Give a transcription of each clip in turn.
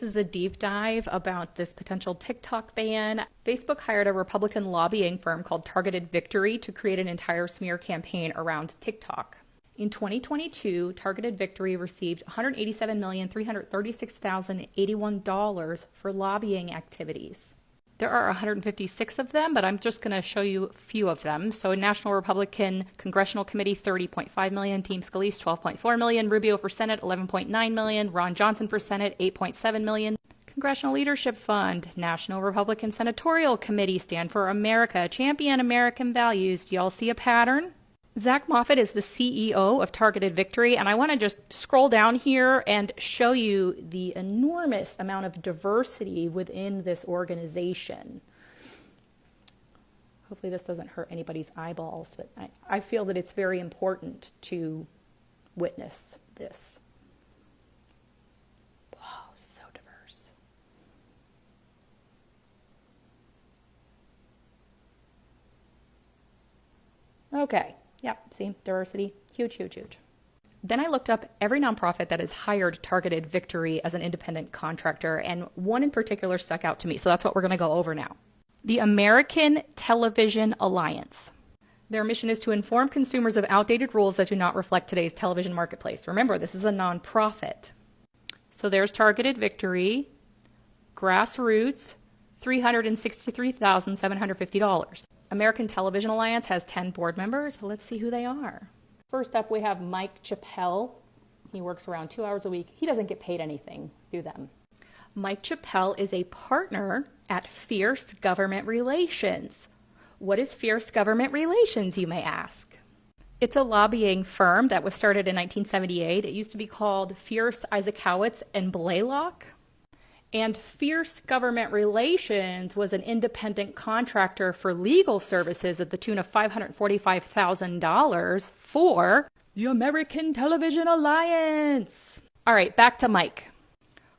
is a deep dive about this potential TikTok ban. Facebook hired a Republican lobbying firm called Targeted Victory to create an entire smear campaign around TikTok. In 2022, Targeted Victory received $187,336,081 for lobbying activities. There are 156 of them, but I'm just going to show you a few of them. So National Republican Congressional Committee, $30.5 million. Team Scalise, $12.4 million. Rubio for Senate, $11.9 million. Ron Johnson for Senate, $8.7 million. Congressional Leadership Fund, National Republican Senatorial Committee, Stand for America, Champion American Values. Do y'all see a pattern? Zach Moffitt is the CEO of Targeted Victory, and I want to just scroll down here and show you the enormous amount of diversity within this organization. Hopefully this doesn't hurt anybody's eyeballs, but I feel that it's very important to witness this. Wow, so diverse. Okay. Yeah, see, diversity, huge, huge, huge. Then I looked up every nonprofit that has hired Targeted Victory as an independent contractor, and one in particular stuck out to me, so that's what we're going to go over now. The American Television Alliance. Their mission is to inform consumers of outdated rules that do not reflect today's television marketplace. Remember, this is a nonprofit. So there's Targeted Victory, Grassroots, $363,750. American Television Alliance has 10 board members. Let's see who they are. First up, we have Mike Chappell. He works around 2 hours a week. He doesn't get paid anything through them. Mike Chappell is a partner at Fierce Government Relations. What is Fierce Government Relations, you may ask? It's a lobbying firm that was started in 1978. It used to be called Fierce Isaacowitz and Blaylock. And Fierce Government Relations was an independent contractor for legal services at the tune of $545,000 for the American Television Alliance. All right, back to Mike.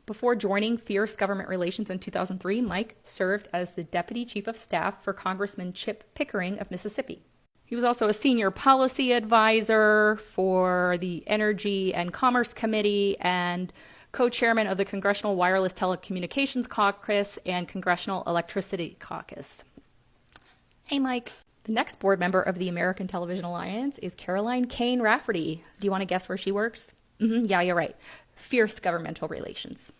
Before joining Fierce Government Relations in 2003, Mike served as the Deputy Chief of Staff for Congressman Chip Pickering of Mississippi. He was also a senior policy advisor for the Energy and Commerce Committee and co-chairman of the Congressional Wireless Telecommunications Caucus and Congressional Electricity Caucus. Hey, Mike. The next board member of the American Television Alliance is Caroline Kane Rafferty. Do you want to guess where she works? Yeah, you're right. Fierce Governmental Relations.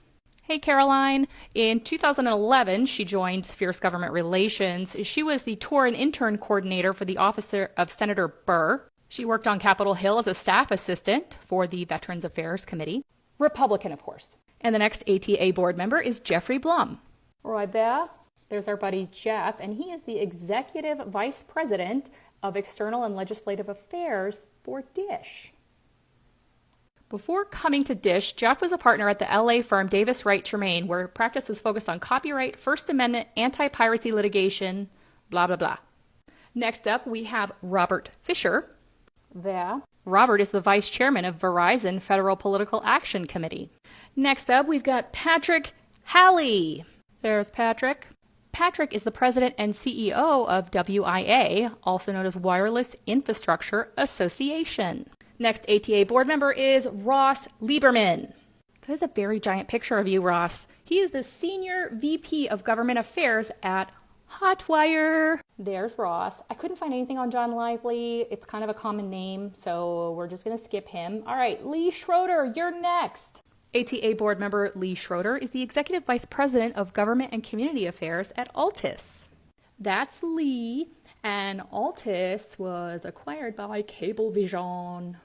Hey, Caroline. In 2011, she joined Fierce Government Relations. She was the tour and intern coordinator for the office of Senator Burr. She worked on Capitol Hill as a staff assistant for the Veterans Affairs Committee. Republican, of course. And the next ATA board member is Jeffrey Blum. Right there, there's our buddy Jeff, and he is the Executive Vice President of External and Legislative Affairs for DISH. Before coming to DISH, Jeff was a partner at the LA firm Davis Wright Tremaine, where practice was focused on copyright, First Amendment, anti-piracy litigation, blah, blah, blah. Next up, we have Robert Fisher. There. Robert is the vice chairman of Verizon Federal Political Action Committee. Next up, we've got Patrick Halley. There's Patrick. Patrick is the president and CEO of WIA, also known as Wireless Infrastructure Association. Next ATA board member is Ross Lieberman. That is a very giant picture of you, Ross. He is the senior VP of Government Affairs at Hotwire. There's Ross. I couldn't find anything on John Lively. It's kind of a common name, so we're just going to skip him. All right, Lee Schroeder, you're next. ATA board member Lee Schroeder is the Executive Vice President of Government and Community Affairs at Altus. That's Lee, and Altus was acquired by Cablevision.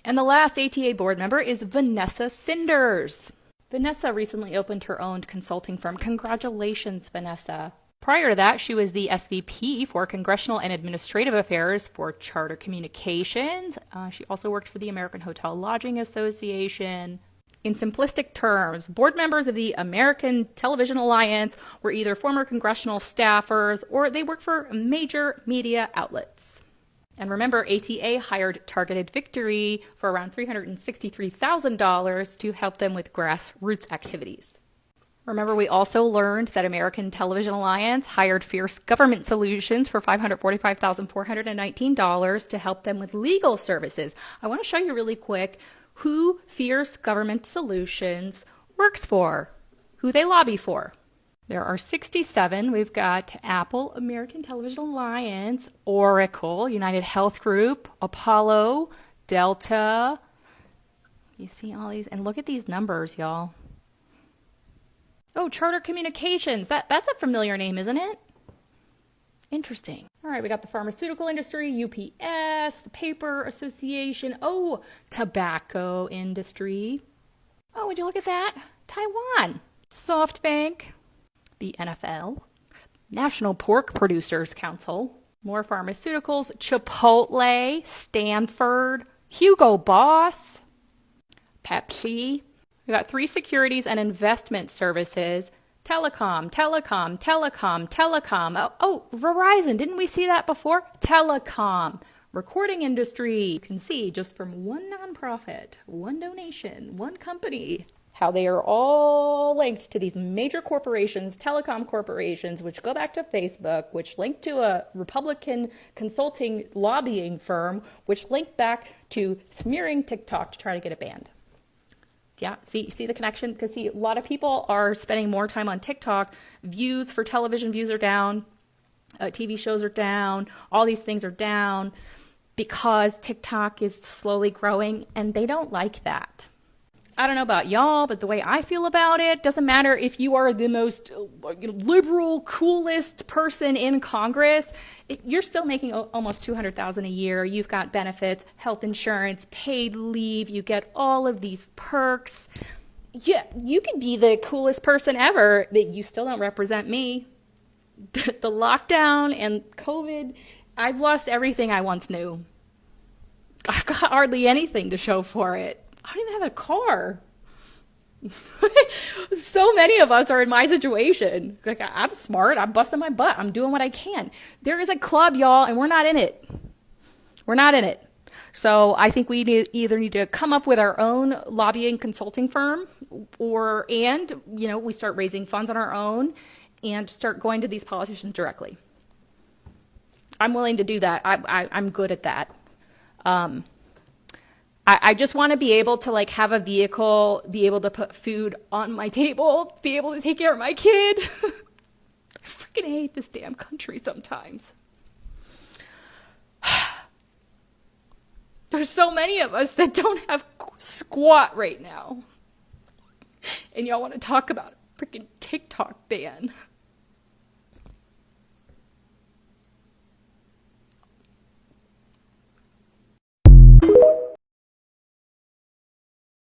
And the last ATA board member is Vanessa Cinders. Vanessa recently opened her own consulting firm. Congratulations, Vanessa. Prior to that, she was the SVP for Congressional and Administrative Affairs for Charter Communications. She also worked for the American Hotel Lodging Association. In simplistic terms, board members of the American Television Alliance were either former congressional staffers or they worked for major media outlets. And remember, ATA hired Targeted Victory for around $363,000 to help them with grassroots activities. Remember, we also learned that American Television Alliance hired Fierce Government Solutions for $545,419 to help them with legal services. I want to show you really quick who Fierce Government Solutions works for. who they lobby for. There are 67. We've got Apple, American Television Alliance, Oracle, United Health Group, Apollo, Delta. You see all these, and look at these numbers, y'all. Oh, Charter Communications. That's a familiar name, isn't it? Interesting. All right, we got the pharmaceutical industry, UPS, the Paper Association. Oh, tobacco industry. Oh, would you look at that? Taiwan, SoftBank, the NFL, National Pork Producers Council, more pharmaceuticals, Chipotle, Stanford, Hugo Boss, Pepsi. We got 3 securities and investment services. Telecom. Oh, Verizon. Didn't we see that before? Telecom. Recording industry. You can see just from one nonprofit, one donation, one company, how they are all linked to these major corporations, telecom corporations, which go back to Facebook, which link to a Republican consulting lobbying firm, which link back to smearing TikTok to try to get it banned. Yeah, see the connection? Because a lot of people are spending more time on TikTok. Views for television views are down. TV shows are down. All these things are down because TikTok is slowly growing, and they don't like that. I don't know about y'all, but the way I feel about it, doesn't matter if you are the most liberal, coolest person in Congress, you're still making almost $200,000 a year. You've got benefits, health insurance, paid leave. You get all of these perks. Yeah, you could be the coolest person ever, but you still don't represent me. The lockdown and COVID, I've lost everything I once knew. I've got hardly anything to show for it. I don't even have a car. So many of us are in my situation. Like, I'm smart. I'm busting my butt. I'm doing what I can. There is a club, y'all, and we're not in it. We're not in it. So I think we either need to come up with our own lobbying consulting firm, and we start raising funds on our own and start going to these politicians directly. I'm willing to do that. I'm good at that. I just want to be able to have a vehicle, be able to put food on my table, be able to take care of my kid. I freaking hate this damn country sometimes. There's so many of us that don't have squat right now. And y'all want to talk about a freaking TikTok ban.